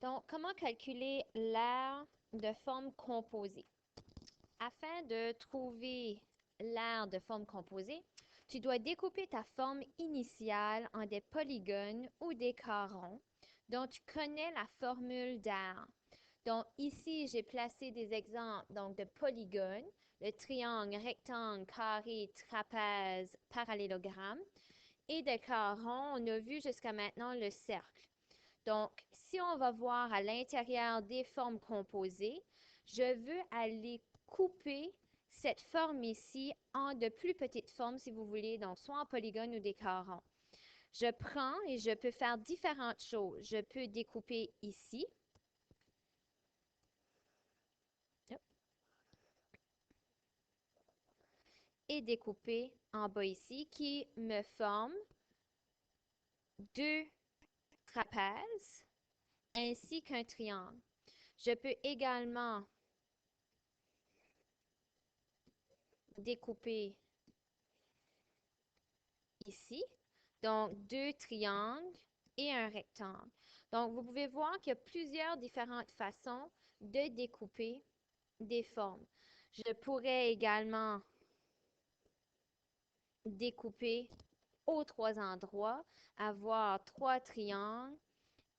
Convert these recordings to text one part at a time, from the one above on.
Donc, comment calculer l'aire de forme composée? Afin de trouver l'aire de forme composée, tu dois découper ta forme initiale en des polygones ou des carrons dont tu connais la formule d'aire. Donc, ici, j'ai placé des exemples donc, de polygones, le triangle, rectangle, carré, trapèze, parallélogramme, et de carrons, on a vu jusqu'à maintenant le cercle. Donc, si on va voir à l'intérieur des formes composées, je veux aller couper cette forme ici en de plus petites formes, si vous voulez, donc soit en polygone ou des carrons. Je prends et je peux faire différentes choses. Je peux découper ici. Et découper en bas ici, qui me forme deux trapèzes ainsi qu'un triangle. Je peux également découper ici, donc deux triangles et un rectangle. Donc, vous pouvez voir qu'il y a plusieurs différentes façons de découper des formes. Je pourrais également découper aux trois endroits, avoir trois triangles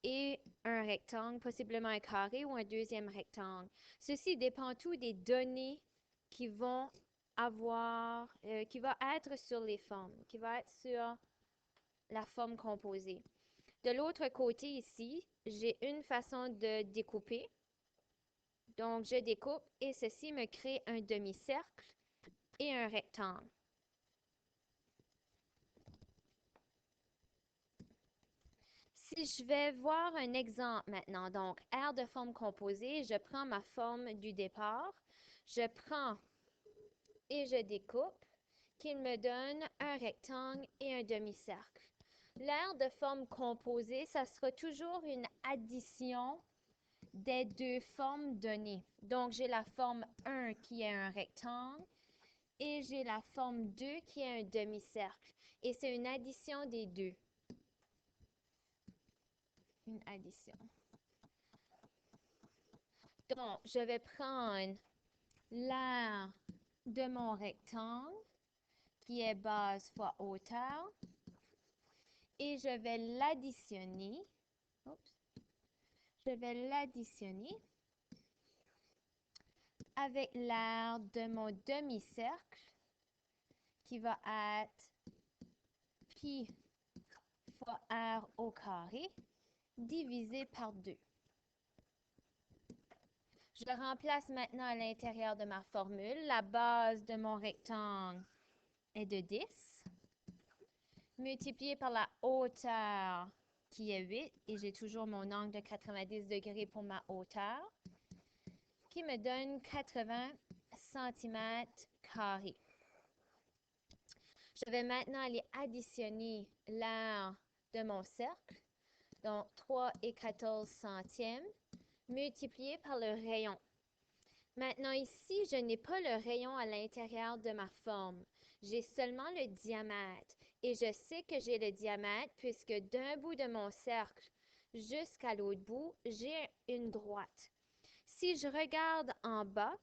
et un rectangle, possiblement un carré ou un deuxième rectangle. Ceci dépend tout des données qui vont qui va être sur les formes, qui va être sur la forme composée. De l'autre côté ici, j'ai une façon de découper. Donc, je découpe et ceci me crée un demi-cercle et un rectangle. Si je vais voir un exemple maintenant, donc aire de forme composée, je prends ma forme du départ, je prends et je découpe, qui me donne un rectangle et un demi-cercle. L'aire de forme composée, ça sera toujours une addition des deux formes données. Donc, j'ai la forme 1 qui est un rectangle et j'ai la forme 2 qui est un demi-cercle. Et c'est une addition des deux. Une addition. Donc, je vais prendre l'aire de mon rectangle qui est base fois hauteur et je vais l'additionner. Je vais l'additionner avec l'aire de mon demi-cercle qui va être pi fois r au carré divisé par 2. Je remplace maintenant à l'intérieur de ma formule. La base de mon rectangle est de 10, multiplié par la hauteur qui est 8, et j'ai toujours mon angle de 90 degrés pour ma hauteur, qui me donne 80 cm carrés. Je vais maintenant aller additionner l'aire de mon cercle, donc 3 et 14 centièmes, multiplié par le rayon. Maintenant ici, je n'ai pas le rayon à l'intérieur de ma forme. J'ai seulement le diamètre. Et je sais que j'ai le diamètre puisque d'un bout de mon cercle jusqu'à l'autre bout, j'ai une droite. Si je regarde en bas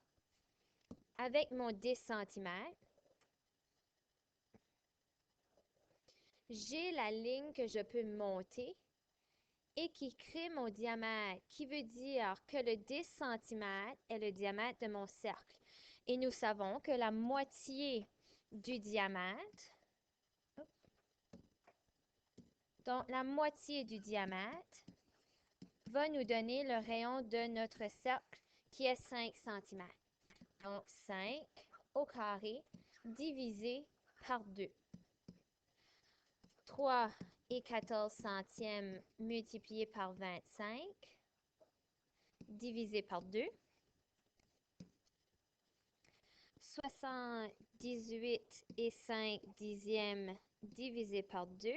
avec mon 10 cm, j'ai la ligne que je peux monter et qui crée mon diamètre, qui veut dire que le 10 cm est le diamètre de mon cercle. Et nous savons que la moitié du diamètre, donc la moitié du diamètre, va nous donner le rayon de notre cercle qui est 5 cm. Donc 5 au carré divisé par 2. 3 et 14 centièmes multiplié par 25 divisé par 2. 78 et 5 dixièmes divisé par 2.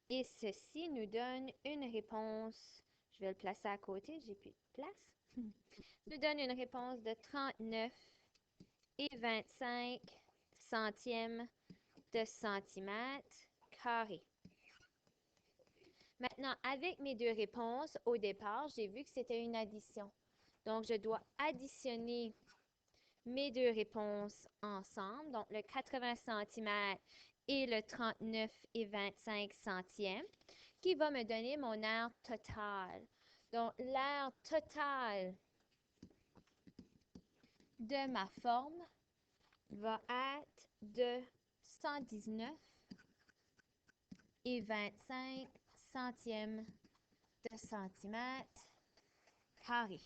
Et ceci nous donne une réponse, je vais le placer à côté, j'ai plus de place, nous donne une réponse de 39 et 25 centièmes de centimètre carré. Maintenant, avec mes deux réponses, au départ, j'ai vu que c'était une addition. Donc, je dois additionner mes deux réponses ensemble, donc le 80 centimètres et le 39,25 qui va me donner mon aire totale. Donc, l'aire totale de ma forme va être de 119,25 centièmes de centimètre carré.